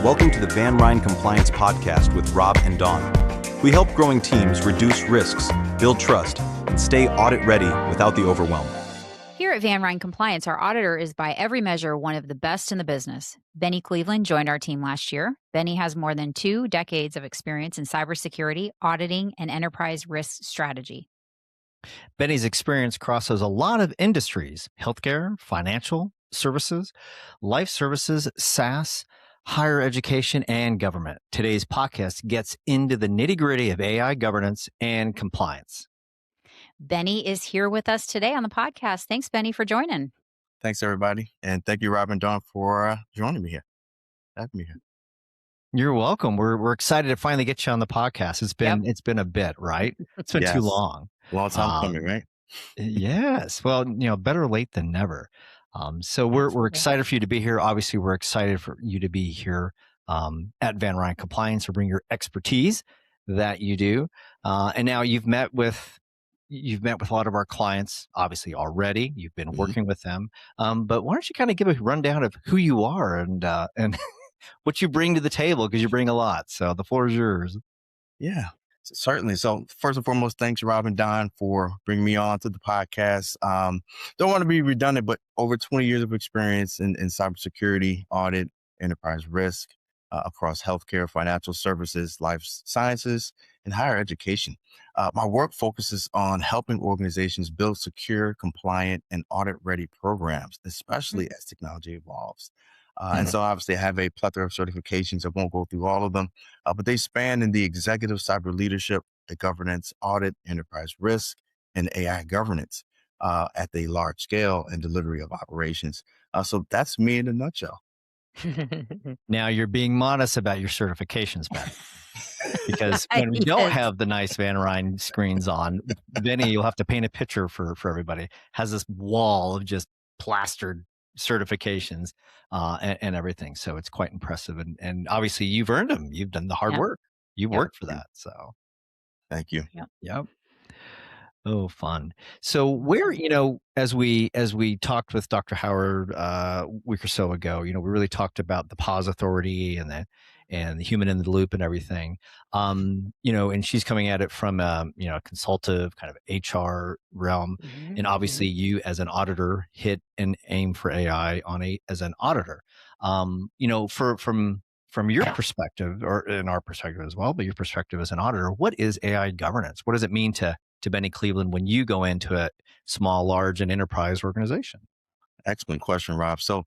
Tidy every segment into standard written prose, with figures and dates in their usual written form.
Welcome to the Van Ryn Compliance Podcast with Rob and Dawn. We help growing teams reduce risks, build trust, and stay audit-ready without the overwhelm. Here at Van Ryn Compliance, our auditor is by every measure one of the best in the business. Bennie Cleveland joined our team last year. Bennie has more than 2 decades of experience in cybersecurity, auditing, and enterprise risk strategy. Bennie's experience crosses a lot of industries: healthcare, financial services, life services, SaaS, higher education, and government. Today's podcast gets into the nitty-gritty of AI governance and compliance. Bennie is here with us today on the podcast. Thanks, Bennie, for joining. Thanks, everybody. And thank you, Rob and Dawn, for joining me here. Having me here. You're welcome. We're excited to finally get you on the podcast. It's been a bit, right? It's been too long. Long time coming, right? Yes. Well, better late than never. So we're excited for you to be here. Obviously, we're excited for you to be here at Van Ryn Compliance to bring your expertise that you do. And now you've met with a lot of our clients, obviously, already. You've been working with them. But why don't you kind of give a rundown of who you are and what you bring to the table, because you bring a lot. So the floor is yours. Yeah, certainly. So first and foremost, thanks, Rob and Dawn, for bringing me on to the podcast. Don't want to be redundant, but over 20 years of experience in cybersecurity, audit, enterprise risk across healthcare, financial services, life sciences, and higher education. My work focuses on helping organizations build secure, compliant, and audit-ready programs, especially as technology evolves. And so obviously I have a plethora of certifications. I won't go through all of them, but they span in the executive cyber leadership, the governance, audit, enterprise risk, and AI governance at the large scale and delivery of operations. So that's me in a nutshell. Now you're being modest about your certifications, Ben, because when we don't have the nice Van Ryn screens on, Bennie, you'll have to paint a picture for everybody. Has this wall of just plastered certifications and everything. So it's quite impressive. And obviously you've earned them. You've done the hard work. You worked for that. So thank you. Yep. Oh, fun. So where, as we talked with Dr. Howard a week or so ago, we really talked about the PAWS authority and the human in the loop and everything. And she's coming at it from a consultative kind of HR realm. And obviously you as an auditor hit an aim for AI as an auditor. From your perspective, or in our perspective as well, but your perspective as an auditor, what is AI governance? What does it mean to Bennie Cleveland when you go into a small, large, and enterprise organization? Excellent question, Rob. So,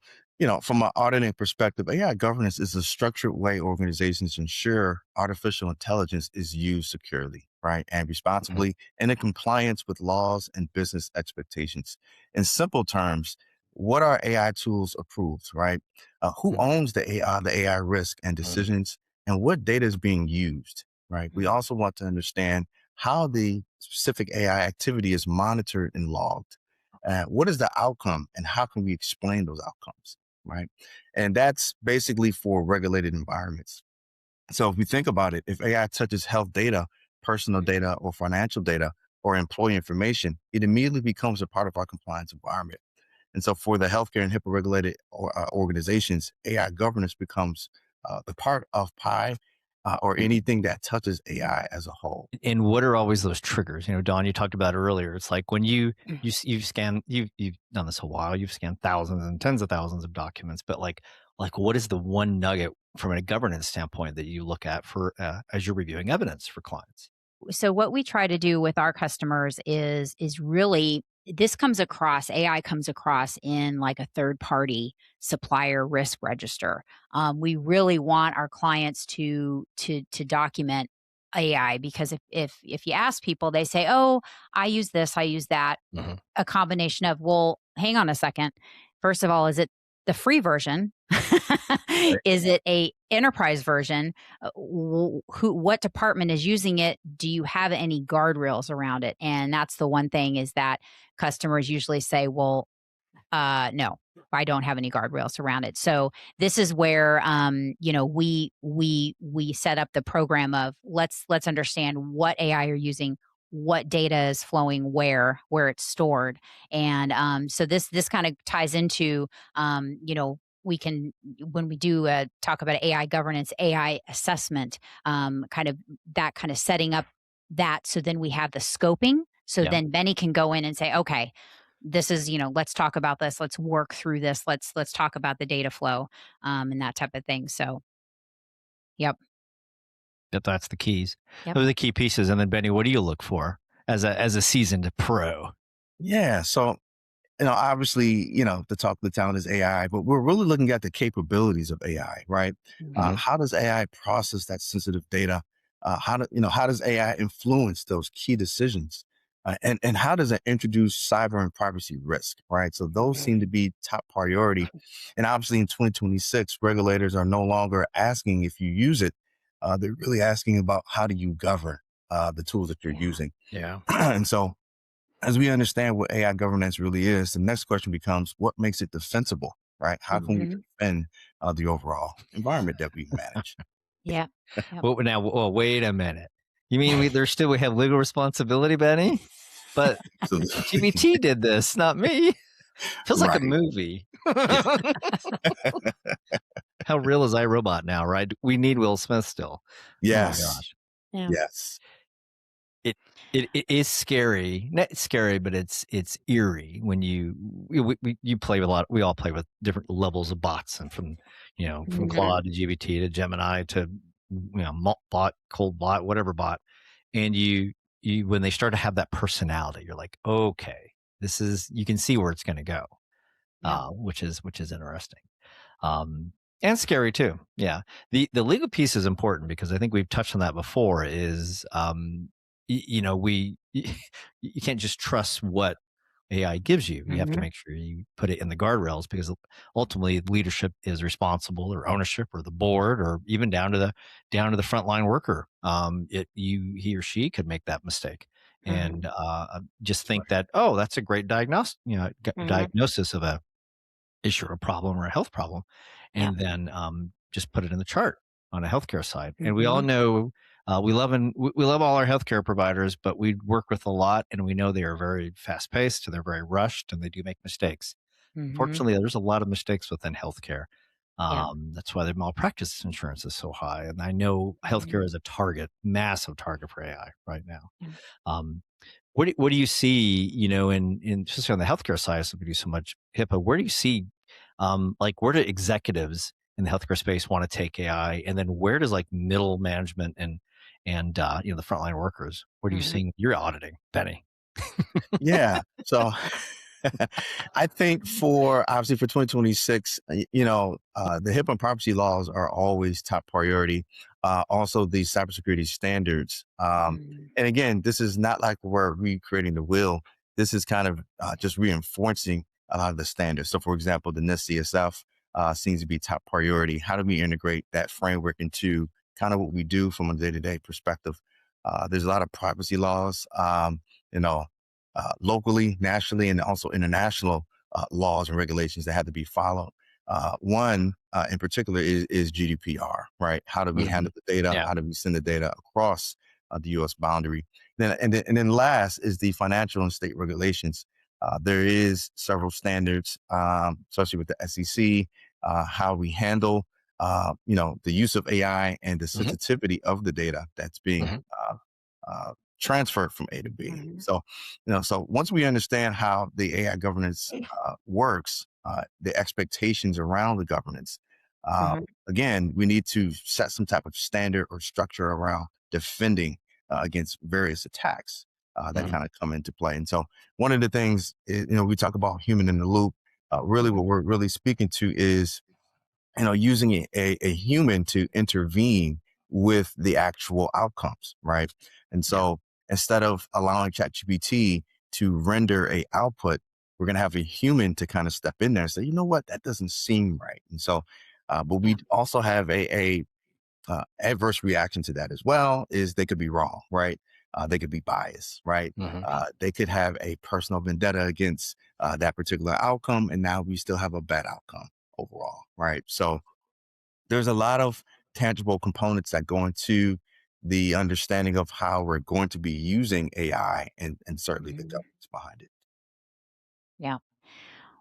from an auditing perspective, AI governance is a structured way organizations ensure artificial intelligence is used securely, right, and responsibly, and in compliance with laws and business expectations. In simple terms, what are AI tools approved, right? Who owns the AI risk and decisions, and what data is being used, right? We also want to understand how the specific AI activity is monitored and logged. What is the outcome, and how can we explain those outcomes, right? And that's basically for regulated environments. So if we think about it, if AI touches health data, personal data, or financial data, or employee information, it immediately becomes a part of our compliance environment. And so for the healthcare and HIPAA regulated organizations, AI governance becomes the part of PI or anything that touches AI as a whole. And what are always those triggers? Dawn, you talked about it earlier. It's like when you've done this a while, you've scanned thousands and tens of thousands of documents, but like what is the one nugget from a governance standpoint that you look at for as you're reviewing evidence for clients? So what we try to do with our customers is really, AI comes across in like a third party supplier risk register. We really want our clients to document AI, because if you ask people, they say, oh, I use this, I use that. A combination of, well, hang on a second. First of all, is it the free version? Is it a enterprise version? What department is using it? Do you have any guardrails around it? And that's the one thing, is that customers usually say, well, no, I don't have any guardrails around it. So this is where, we set up the program of let's understand what AI you're using, what data is flowing where it's stored. And so this kind of ties into, we can, when we do talk about AI governance, AI assessment, kind of setting up that. So then we have the scoping. So Yeah. then Benny can go in and say, okay, this is, let's talk about this. Let's work through this. Let's talk about the data flow, and that type of thing. So, yep. That's the keys. Yep. Those are the key pieces. And then Benny, what do you look for as a seasoned pro? Yeah. So, obviously, the talk of the town is AI, but we're really looking at the capabilities of AI, right? Mhm. How does AI process that sensitive data? How does AI influence those key decisions? And how does it introduce cyber and privacy risk, right? So those seem to be top priority. And obviously in 2026, regulators are no longer asking if you use it. They're really asking about how do you govern the tools that you're using. Yeah. And so as we understand what AI governance really is, the next question becomes what makes it defensible, right? How can we Mhm. defend the overall environment that we manage? Yeah. Yep. Well, wait a minute. You mean we have legal responsibility, Benny? But So, GBT did this, not me. Feels like a right. movie. Yeah. How real is iRobot now, right? We need Will Smith still. Yes. Oh my gosh. Yeah. Yes. It is scary. Not scary, but it's eerie when you play with we all play with different levels of bots, and from Mhm. Claude to GBT to Gemini to Malt bot, Cold bot, whatever bot, and you when they start to have that personality, you're like, okay, you can see where it's going to go, Yeah. which is interesting. And scary too. Yeah. The legal piece is important because I think we've touched on that before is, you can't just trust what AI gives you. You have to Mhm. make sure you put it in the guardrails because ultimately leadership is responsible, or ownership, or the board, or even down to the frontline worker. He or she could make that mistake. And just think that, oh, that's a great Mhm. diagnosis of a issue or a problem or a health problem, Yeah. and then just put it in the chart on a healthcare side. And we all Mhm. know we love all our healthcare providers, but we work with a lot, and we know they are very fast paced and they're very rushed, and they do make mistakes. Mhm. Unfortunately, there's a lot of mistakes within healthcare. Yeah. That's why the malpractice insurance is so high. And I know healthcare is a massive target for AI right now. Yeah. Um, what do you see, in especially on the healthcare side, since we do so much HIPAA, where do you see, like, where do executives in the healthcare space want to take AI? And then where does like middle management and the frontline workers, what are you Mhm. seeing? You're auditing, Benny. Yeah. So I think obviously for 2026, the HIPAA and privacy laws are always top priority. Also the cybersecurity standards. Mhm. And again, this is not like we're recreating the wheel. This is kind of just reinforcing a lot of the standards. So for example, the NIST CSF seems to be top priority. How do we integrate that framework into kind of what we do from a day-to-day perspective? There's a lot of privacy laws, you know, locally, nationally, and also international laws and regulations that have to be followed. One in particular is GDPR, right? How do we handle the data? Yeah. How do we send the data across the U.S. boundary? And then last is the financial and state regulations. There is several standards, especially with the SEC, how we handle, the use of AI and the sensitivity of the data that's being transferred from A to B. Mhm. So once we understand how the AI governance works, the expectations around the governance, Mhm. again, we need to set some type of standard or structure around defending against various attacks that kind of come into play. And so one of the things is, we talk about human in the loop. Really, what we're really speaking to is using a human to intervene with the actual outcomes, right? And so instead of allowing ChatGPT to render a output, we're going to have a human to kind of step in there and say, you know what, that doesn't seem right. And so, but we also have a adverse reaction to that as well. Is they could be wrong, right? They could be biased, right? They could have a personal vendetta against that particular outcome, and now we still have a bad outcome overall, right? So there's a lot of tangible components that go into the understanding of how we're going to be using AI and certainly the Mhm. governance behind it. Yeah.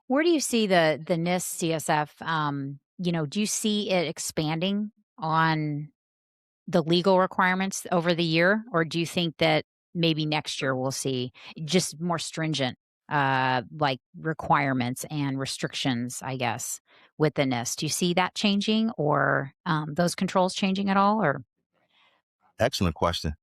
Where do you see the NIST CSF? Do you see it expanding on the legal requirements over the year, or do you think that maybe next year we'll see just more stringent, like requirements and restrictions, I guess, with the NIST? Do you see that changing, or those controls changing at all? Or Excellent question.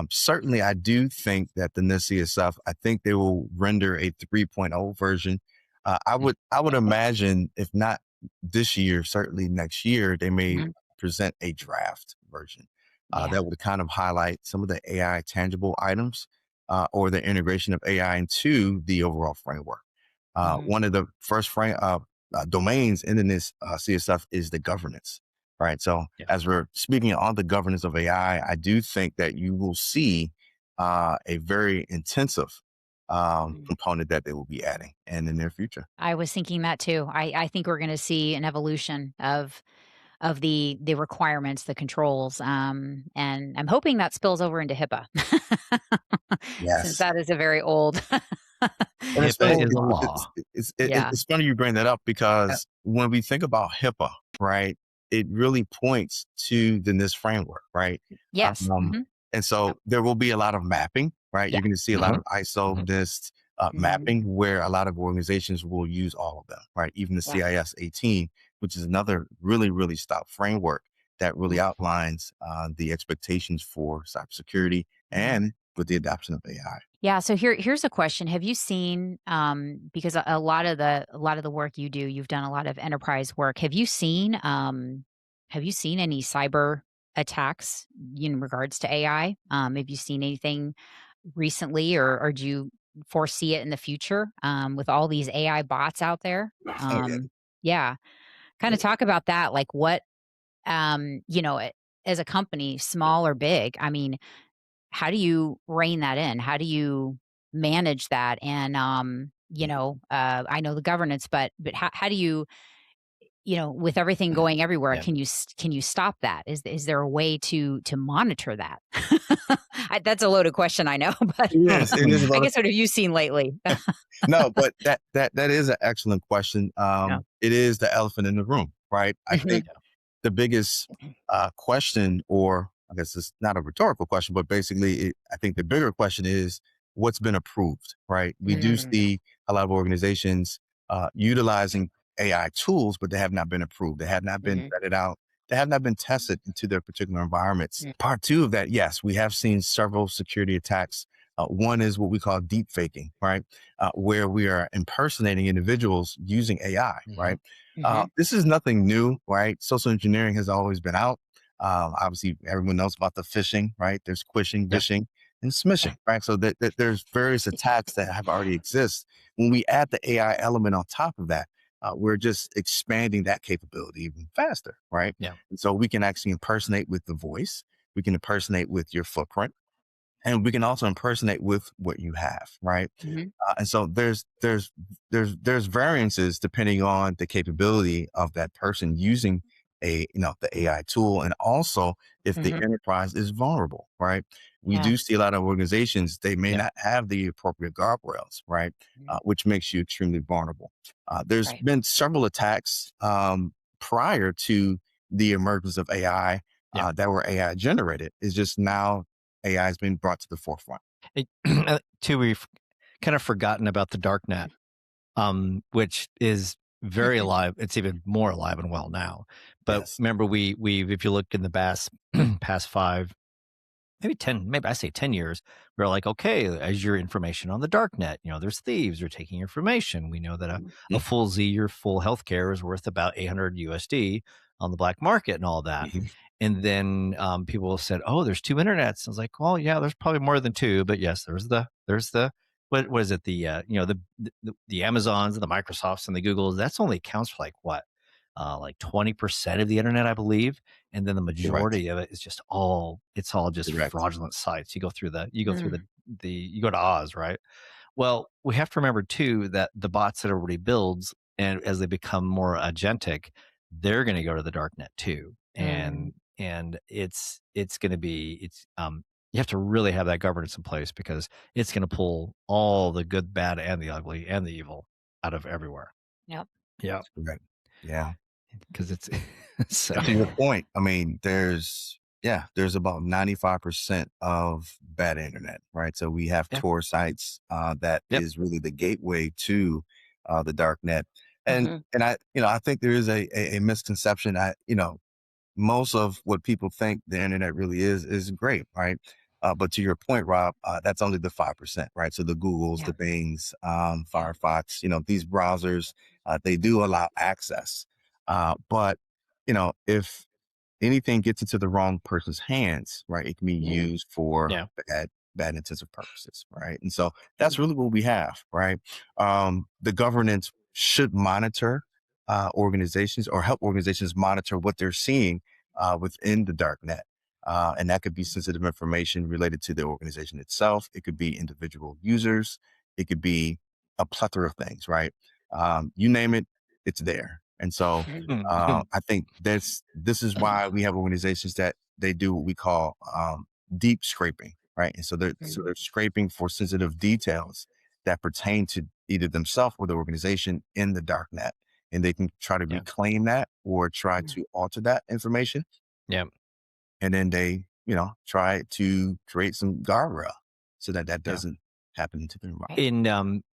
Certainly, I do think that the NIST CSF, I think they will render a 3.0 version. I would imagine, if not this year, certainly next year, they may Mhm. present a draft version Yeah. that would kind of highlight some of the AI tangible items or the integration of AI into the overall framework. Mhm. One of the first domains in this CSF is the governance, right? So Yeah. as we're speaking on the governance of AI, I do think that you will see a very intensive Mhm. component that they will be adding in the near future. I was thinking that too. I think we're going to see an evolution of the requirements, the controls, and I'm hoping that spills over into HIPAA, since Yes. that is a very old And it's HIPAA funny, old is a law. law. Yeah. it's funny you bring that up Uh, because when we think about HIPAA, right, it really points to the NIST framework, right? Yes. Um, Mhm. and Yep. so there will be a lot of mapping, right? Yeah. You're going to see a lot mhm, of ISO mhm. NIST Mhm. mapping where a lot of organizations will use all of them, right? Even the Yeah. CIS 18, which is another really, really stout framework that really Mhm. outlines the expectations for cybersecurity Mhm. and with the adoption of AI. Yeah, so here's a question. Have you seen, because a lot of the work you do, you've done a lot of enterprise work. Have you seen any cyber attacks in regards to AI? Have you seen anything recently, or do you foresee it in the future, with all these AI bots out there? Oh, yeah. Yeah, kind Yeah. of talk about that. Like what, as a company, small or big, I mean, how do you rein that in? How do you manage that? And, I know the governance, but how do you, with everything going everywhere, Yeah. can you stop that? Is there a way to monitor that? That's a loaded question, I know, but Yes, it is a I lot of guess what have you seen lately? no, but that is an excellent question. Yeah. It is the elephant in the room, right? I Mhm. think the biggest question, or I guess it's not a rhetorical question, but basically, I think the bigger question is what's been approved, right? We do Mm, see a lot of organizations utilizing AI tools, but they have not been approved. They have not been mhm, vetted out. They have not been tested into their particular environments. mm, Part two of that, yes, we have seen several security attacks. One is what we call deep faking, right? Where we are impersonating individuals using AI, Mhm. right? mhm. This is nothing new, right? Social engineering has always been out. Obviously, everyone knows about the phishing, right? There's quishing, Yeah. vishing, and Yeah. smishing, right? So that there's various attacks that have already exist. When we add the AI element on top of that, we're just expanding that capability even faster, right? Yeah. And so we can actually impersonate with the voice. We can impersonate with your footprint, and we can also impersonate with what you have, right? Mhm, And so there's variances depending on the capability of that person using the AI tool, and also if the mhm. enterprise is vulnerable, right? We Yeah. do see a lot of organizations, they may Yeah. not have the appropriate guardrails, right? Mhm. Which makes you extremely vulnerable. There's Right. been several attacks prior to the emergence of AI Yeah. that were AI generated. It's just now AI has been brought to the forefront. Too, we've kind of forgotten about the dark net, which is very alive. It's even more alive and well now. But Yes. remember, if you look in the past 5, maybe 10, maybe I say 10 years, we're like, okay, as your information on the dark net, there's thieves, they're taking your information. We know that a Mhm. full Z or full healthcare is worth about 800 USD on the black market and all that. Mhm. And then people said, oh, there's 2 internets. I was like, well, yeah, there's probably more than 2, but yes, there's the, what is it? The Amazons and the Microsofts and the Googles, that's only accounts for like 20% of the internet, I believe. And then the Correct. majority of it is it's all just Correct. fraudulent sites. Mm, You go to Oz, right? Well, we have to remember too that the bots that everybody builds, and as they become more agentic, they're going to go to the dark net too. mm. And it's going to be you have to really have that governance in place because it's going to pull all the good, bad, and the ugly and the evil out of everywhere. Yep. Yeah. Correct. Yeah. Because it's so. And to your point, I mean, there's about 95% of bad internet, right? So we have Yeah. Tor sites that Yep. is really the gateway to the dark net. And Mm-hmm. and I think there is a misconception. Most of what people think the internet really is great, right? But to your point, Rob, that's only the 5%, right? So the Googles, Yeah. the Bings, Yeah. Firefox, these browsers, they do allow access. But if anything gets into the wrong person's hands, right, it can be used for Yeah. bad intensive purposes, right? And so that's really what we have, right? The governance should monitor organizations or help organizations monitor what they're seeing within the dark net. And that could be sensitive information related to the organization itself. It could be individual users. It could be a plethora of things, right? You name it, it's there. And so I think this is why we have organizations that they do what we call deep scraping, right? And so they're scraping for sensitive details that pertain to either themselves or the organization in the dark net, and they can try to Yeah. reclaim that or try to alter that information, Yeah. and then they try to create some guardrail so that Yeah. doesn't happen to them.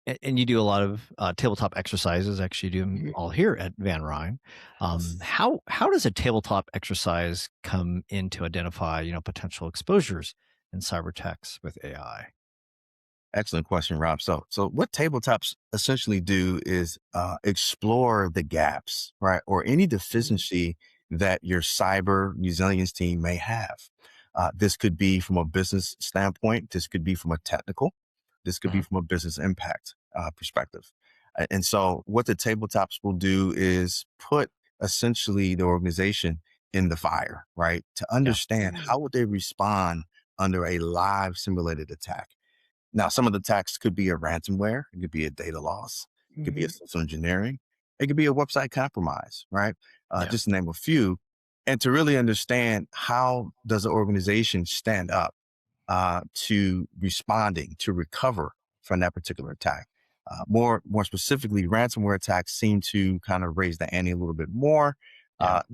And you do a lot of tabletop exercises. Actually, you do them all here at Van Ryn. How does a tabletop exercise come in to identify potential exposures in cyber attacks with AI? Excellent question, Rob. So what tabletops essentially do is explore the gaps, right, or any deficiency that your cyber resilience team may have. This could be from a business standpoint. This could be from a technical. This could be from a business impact perspective. And so what the tabletops will do is put essentially the organization in the fire, right, to understand how would they respond under a live simulated attack. Now, some of the attacks could be a ransomware, it could be a data loss, it could be a social engineering, it could be a website compromise, right? Just to name a few. And to really understand how does an organization stand up to responding to recover from that particular attack. More specifically, ransomware attacks seem to kind of raise the ante a little bit more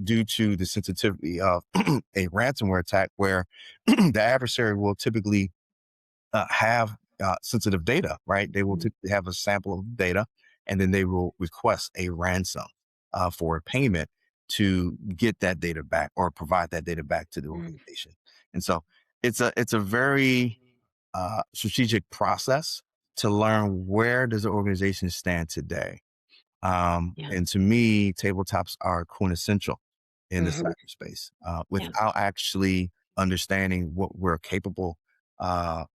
due to the sensitivity of a ransomware attack, where the adversary will typically have sensitive data, right? They will typically have a sample of data, and then they will request a ransom for a payment to get that data back or provide that data back to the organization. And so it's a very strategic process to learn where does the organization stand today. And to me, tabletops are quintessential in the cyberspace without actually understanding what we're capable of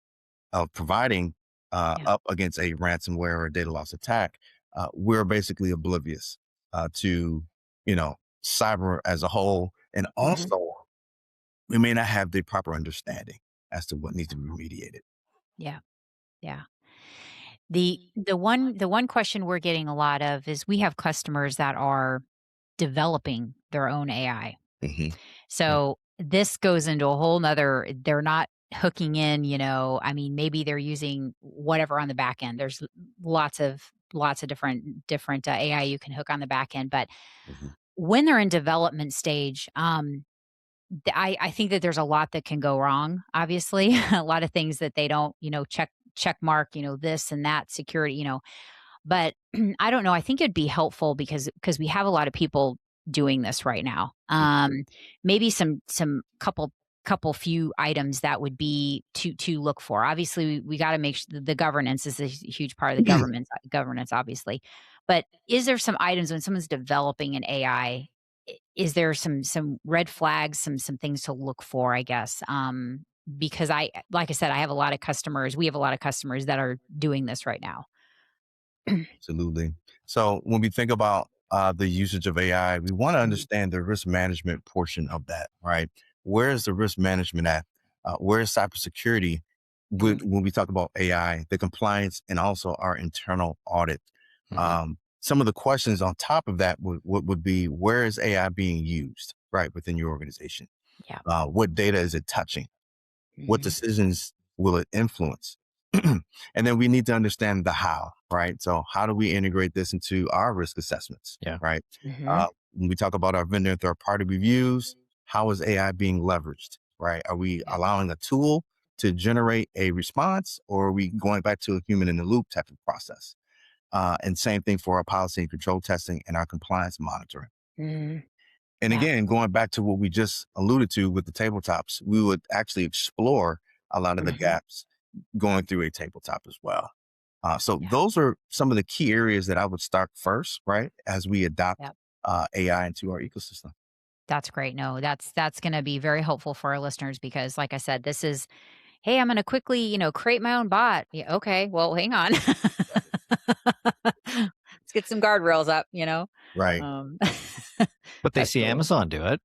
providing up against a ransomware or data loss attack. We're basically oblivious to cyber as a whole, and also we may not have the proper understanding as to what needs to be remediated. Yeah. Yeah. The one question we're getting a lot of is we have customers that are developing their own AI. Mm-hmm. So this goes into a whole nother, they're not hooking in, I mean, maybe they're using whatever on the back end. There's lots of different AI you can hook on the back end. But Mm-hmm. when they're in development stage, I think that there's a lot that can go wrong, obviously. A lot of things that they don't, check mark, this and that security, but I don't know. I think it'd be helpful because we have a lot of people doing this right now. Maybe some couple few items that would be to look for. Obviously, we got to make sure the governance is a huge part of the governance, obviously. But is there some items when someone's developing an AI? Is there some red flags, some things to look for? I guess because like I said, I have a lot of customers. We have a lot of customers that are doing this right now. Absolutely. So when we think about the usage of AI, we want to understand the risk management portion of that, right? Where is the risk management at? Where is cybersecurity when we talk about AI, the compliance, and also our internal audit? Some of the questions on top of that would be, where is AI being used, right, within your organization? Yeah. What data is it touching? What decisions will it influence? And then we need to understand the how, right? So how do we integrate this into our risk assessments, Yeah. right? Mm-hmm. When we talk about our vendor and third-party reviews, how is AI being leveraged, right? Are we allowing a tool to generate a response, or are we going back to a human in the loop type of process? And same thing for our policy and control testing and our compliance monitoring. Mm-hmm. And Yeah. again, going back to what we just alluded to with the tabletops, we would actually explore a lot of the Mm-hmm. gaps going through a tabletop as well. So Yeah. those are some of the key areas that I would start first, right? As we adopt Yep. AI into our ecosystem. That's great. No, that's going to be very helpful for our listeners because, like I said, this is, hey, I'm going to quickly, create my own bot. Yeah, okay. Well, hang on. Let's get some guardrails up. Right. Um, But they that's see cool. Amazon do it,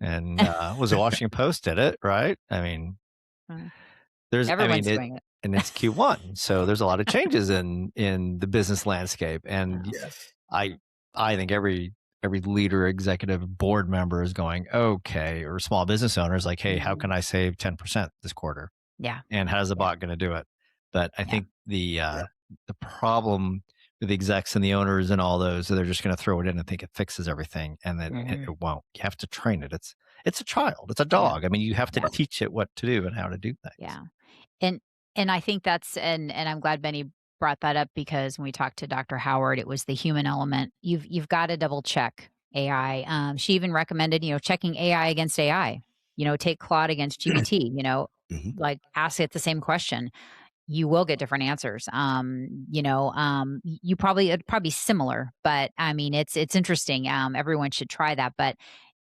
and was the Washington Post did it, right? I mean, Uh, there's, I mean, Everyone's it, doing it. and it's Q1, so there's a lot of changes in the business landscape, and Oh, Yes. I think every leader, executive, board member is going, okay, or small business owners like, hey, how mhm. can I save 10% this quarter? Yeah. And how's the Yeah. bot going to do it? But I Yeah. think the problem with the execs and the owners and all those, they're just going to throw it in and think it fixes everything, and then Mhm. it won't. You have to train it. It's a child. It's a Yeah. dog. I mean, you have to Yeah. teach it what to do and how to do things. Yeah. And I think that's and I'm glad Benny brought that up because when we talked to Dr. Howard, it was the human element. You've got to double check AI. She even recommended, checking AI against AI. Take Claude against GPT, Mhm. like ask it the same question. You will get different answers. You probably it'd probably similar, but I mean it's interesting. Everyone should try that. But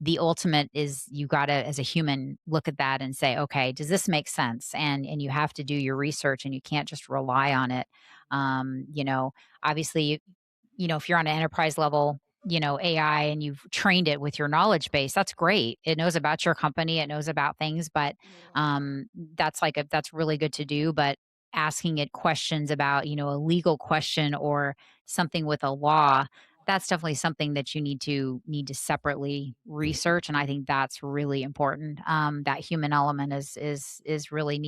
the ultimate is you gotta, as a human, look at that and say, okay, does this make sense? And you have to do your research and you can't just rely on it. Obviously if you're on an enterprise level, AI and you've trained it with your knowledge base, that's great. It knows about your company, it knows about things, but that's really good to do. But asking it questions about, a legal question or something with a law, that's definitely something that you need to separately research. And I think that's really important. That human element is really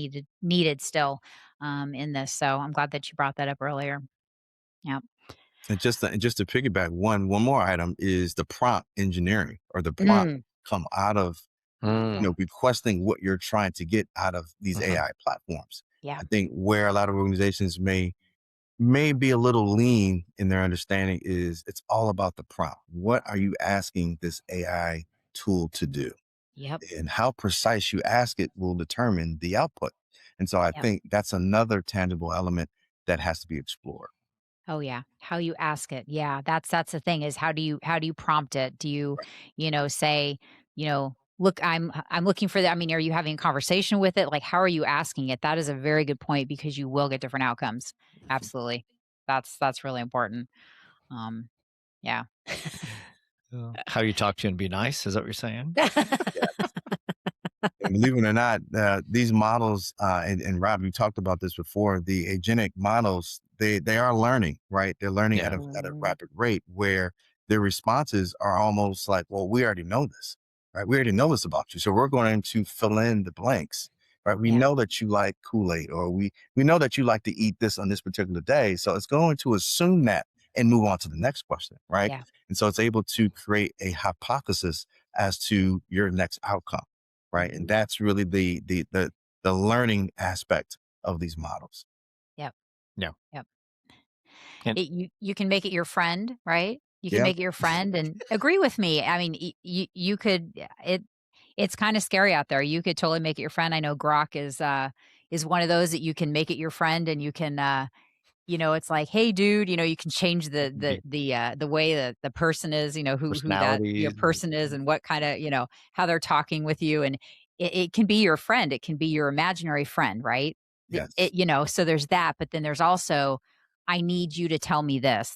needed still in this. So I'm glad that you brought that up earlier. Yeah. And just to piggyback one more item is the prompt engineering or the prompt Mm, come out of requesting what you're trying to get out of these Mhm. AI platforms. yeah. I think where a lot of organizations may be a little lean in their understanding is it's all about the prompt. What are you asking this AI tool to do? Yep. And how precise you ask it will determine the output. And so I Yep. think that's another tangible element that has to be explored. Oh yeah. How you ask it. Yeah. That's the thing is how do you prompt it? Do you, say, look, I'm looking for that. I mean, are you having a conversation with it? Like, how are you asking it? That is a very good point because you will get different outcomes. Absolutely. That's really important. Um, yeah. How you talk to and be nice, is that what you're saying? And believe it or not, these models, and Rob, you talked about this before, the agentic models, they are learning, right? They're learning Yeah. at a rapid rate where their responses are almost like, well, we already know this, right? We already know this about you. So we're going to fill in the blanks, right? We Yeah. know that you like Kool-Aid, or we know that you like to eat this on this particular day. So it's going to assume that and move on to the next question, right? Yeah. And so it's able to create a hypothesis as to your next outcome, right? And that's really the learning aspect of these models. Yep. Yeah. Yep. And You can make it your friend, right? You can Yeah. make it your friend and agree with me. I mean, you could it's kind of scary out there. You could totally make it your friend. I know Grok is one of those that you can make it your friend and you can it's like, "Hey, dude," you can change be the way that the person is, who that your personalities. person is and what kinda, how they're talking with you, and it can be your friend, it can be your imaginary friend, right? Yes. So there's that, but then there's also, "I need you to tell me this."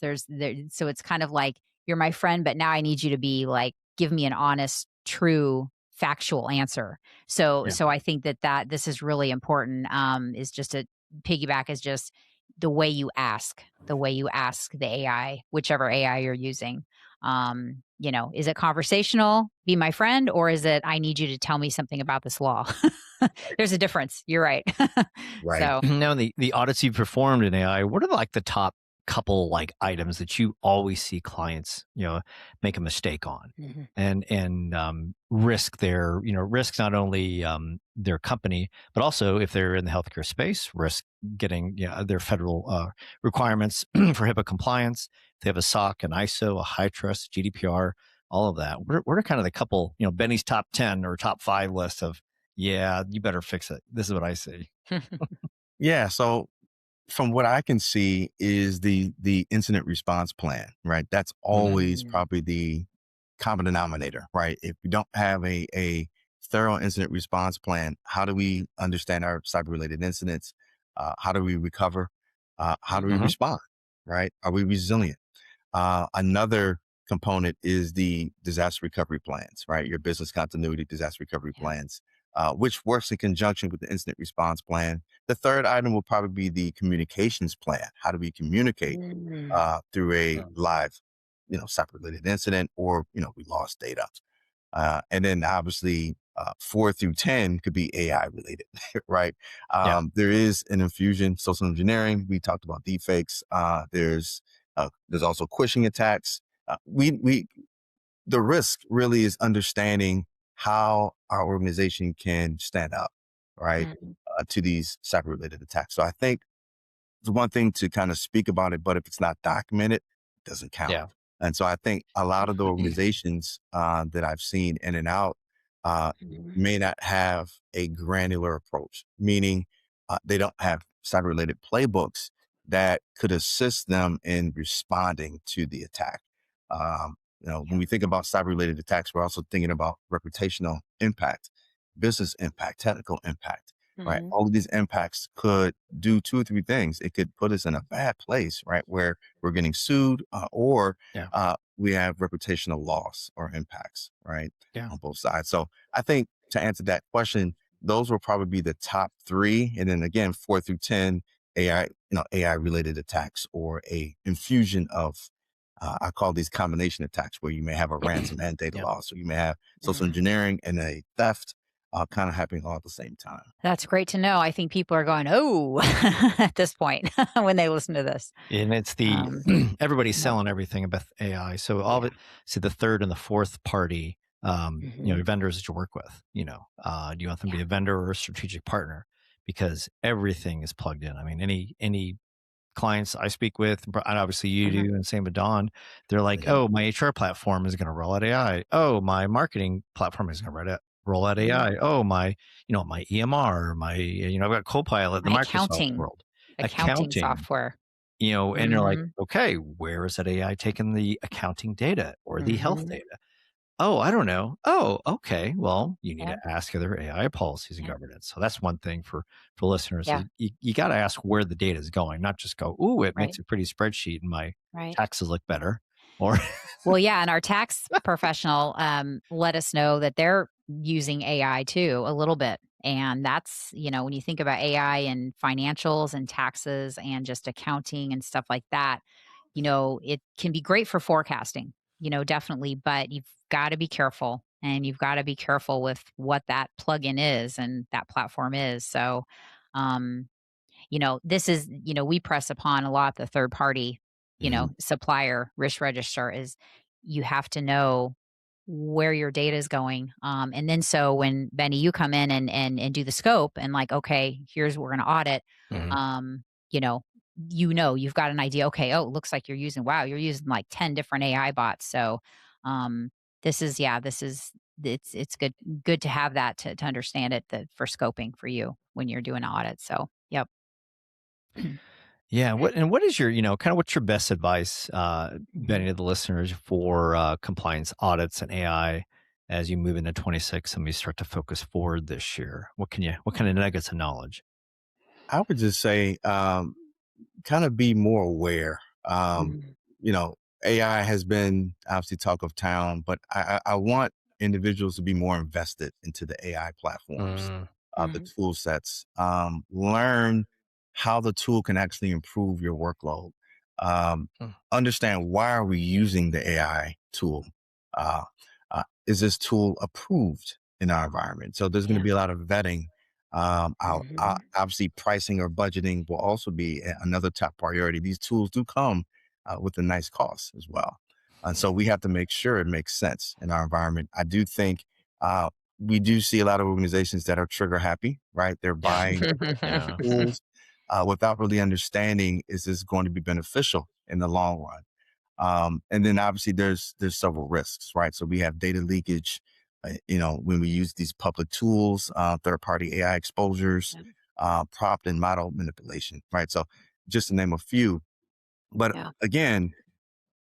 So it's kind of like, "You're my friend, but now I need you to be like, give me an honest, true, factual answer." So Yeah. so I think that this is really important, is just a piggyback is just the way you ask the AI, whichever AI you're using. Is it conversational, be my friend, or is it I need you to tell me something about this law? there's a difference. You're right. Right. So Now, the audits you've performed in AI, what are like the top couple like items that you always see clients, make a mistake on, mhm. and risk risk not only their company, but also if they're in the healthcare space, risk getting their federal requirements for HIPAA compliance. If they have a SOC, an ISO, a high trust, GDPR, all of that. What are kind of the couple, Benny's top 10 or top 5 list of, yeah, you better fix it. This is what I see. Yeah. So from what I can see is the incident response plan, right? That's always Mm, probably the common denominator, right? If we don't have a thorough incident response plan, how do we understand our cyber related incidents? How do we recover? How do we Mhm. respond? Right? Are we resilient? Another component is the disaster recovery plans, right? Your business continuity disaster recovery yeah. plans, which works in conjunction with the incident response plan. The third item will probably be the communications plan. How do we communicate Mm, through a live, cyber related incident, or we lost data? And then obviously 4 through 10 could be AI related, right? Yeah. There is an infusion, social engineering. We talked about deepfakes. There's also phishing attacks. We the risk really is understanding how our organization can stand up, right, mm, to these cyber related attacks. So I think it's one thing to kind of speak about it, but if it's not documented, it doesn't count. Yeah. And so I think a lot of the organizations that I've seen in and out uh, mhm. may not have a granular approach, meaning they don't have cyber related playbooks that could assist them in responding to the attack. When Yeah. we think about cyber related attacks, we're also thinking about reputational impact, business impact, technical impact, right? Mhm. All of these impacts could do 2 or 3 things. It could put us in a bad place, right? Where we're getting sued or Yeah. we have reputational loss or impacts, right? Yeah. On both sides. So I think to answer that question, those will probably be the top three. And then again, 4 through 10, AI related attacks or a infusion of, I call these combination attacks where you may have a ransom and data Yeah. loss, or you may have social Mm. engineering and a theft kind of happening all at the same time. That's great to know. I think people are going, "Oh," at this point when they listen to this. And it's the Um, everybody's yep. selling everything about AI. So all of Yeah. it, see the third and the fourth party, Mhm. vendors that you work with, do you want them to Yeah. be a vendor or a strategic partner? Because everything is plugged in. I mean, any clients I speak with, and obviously you Mhm. do, and same with Don, they're like, Mhm. oh, my HR platform is going to roll out AI. Oh, my marketing platform is going to roll out Mhm. AI. Oh, my EMR, I've got Copilot in My the Microsoft accounting world, accounting accounting, software. and you're like, Mhm. okay, where is that AI taking the accounting data or the health Mhm. data? Oh, I don't know. Oh, okay. Well, you need to Yep. ask other AI policies and Yep. governance. So that's one thing for listeners is Yeah. you got to ask where the data is going, not just go, ooh, it Right. makes a pretty spreadsheet and my Right. taxes look better. Or Well, yeah, and our tax professional let us know that they're using AI too a little bit. And that's, when you think about AI and financials and taxes and just accounting and stuff like that, it can be great for forecasting, definitely, but you've got to be careful and you've got to be careful with what that plugin is and that platform is. So, um, this is, we press upon a lot the third party, Mhm. supplier risk register is you have to know where your data is going. And then so when Benny, you come in and do the scope and like, okay, here's what we're going to audit. Mhm. Um, you know, you've got an idea. Okay, oh, it looks like you're using like 10 different AI bots. So, um, it's good to have that to understand it for scoping for you when you're doing audits. So, yep. yeah, what is your, kind of what's your best advice, Mhm. Benny, to the listeners for compliance audits and AI as you move into 26 and we start to focus forward this year? What kind of nuggets of knowledge? I would just say, kind of be more aware. Mhm. You know, AI has been obviously talk of town, but I want individuals to be more invested into the AI platforms, Mm, the Mhm. tool sets, learn how the tool can actually improve your workload. mm, Understand why are we using the AI tool? Uh, is this tool approved in our environment? So there's going to Yeah. be a lot of vetting Obviously, pricing or budgeting will also be another top priority. These tools do come with a nice cost as well. And so we have to make sure it makes sense in our environment. I do think we do see a lot of organizations that are trigger happy, right? They're buying Yeah. tools without really understanding, is this going to be beneficial in the long run? And then obviously there's several risks, right? So we have data leakage, when we use these public tools, third-party AI exposures, prompt and model manipulation, right? So just to name a few. But again,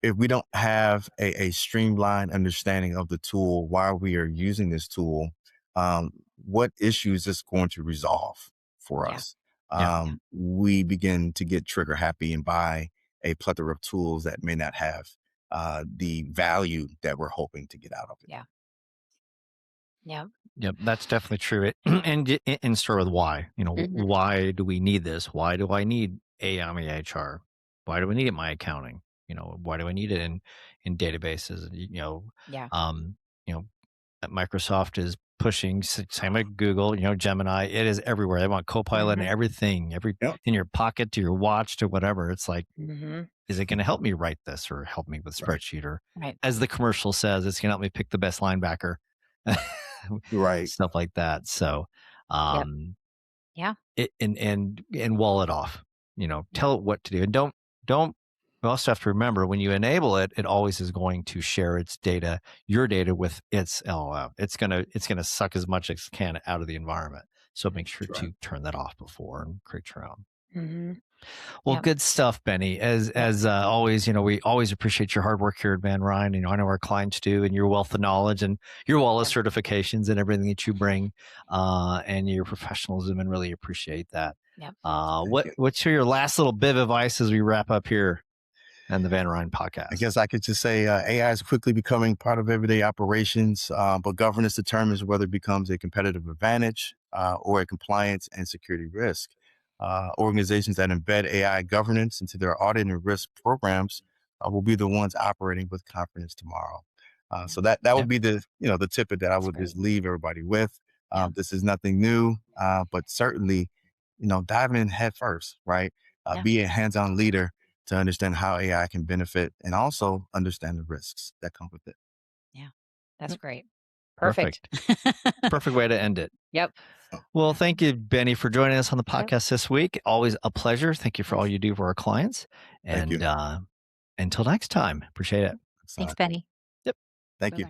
if we don't have a streamlined understanding of the tool while we are using this tool, what issues is going to resolve for us? We begin to get trigger happy and buy a plethora of tools that may not have the value that we're hoping to get out of it. Yep, that's definitely true. And start with why. Why do we need this? Why do I need AI in my HR? Why do we need it in my accounting? Why do I need it in databases? Microsoft is pushing, same like Google, Gemini. It is everywhere. They want Copilot and everything, in your pocket, to your watch, to whatever. It's like, is it going to help me write this or help me with spreadsheet? Or as the commercial says, it's going to help me pick the best linebacker. Right. Stuff like that. So, and wall it off, tell it what to do. And don't, we also have to remember, when you enable it, it always is going to share its data, your data, with its LLM. It's going to suck as much as it can out of the environment. So make sure to turn that off before and create your own. Well, good stuff, Bennie. As always, we always appreciate your hard work here at Van Ryn. I know our clients do, and your wealth of knowledge and your wall of certifications and everything that you bring, and your professionalism, and really appreciate that. What's your last little bit of advice as we wrap up here on the Van Ryn podcast? I guess I could just say AI is quickly becoming part of everyday operations, but governance determines whether it becomes a competitive advantage or a compliance and security risk. Organizations that embed AI governance into their audit and risk programs will be the ones operating with confidence tomorrow. So that would be the tidbit that I would just leave everybody with. This is nothing new, but certainly, dive in head first, right? Be a hands-on leader to understand how AI can benefit, and also understand the risks that come with it. Yeah, that's great. Perfect. Perfect way to end it. Yep. Well, thank you, Bennie, for joining us on the podcast this week. Always a pleasure. Thank you for all you do for our clients. And until next time, appreciate it. Thanks, Bennie. Thank you.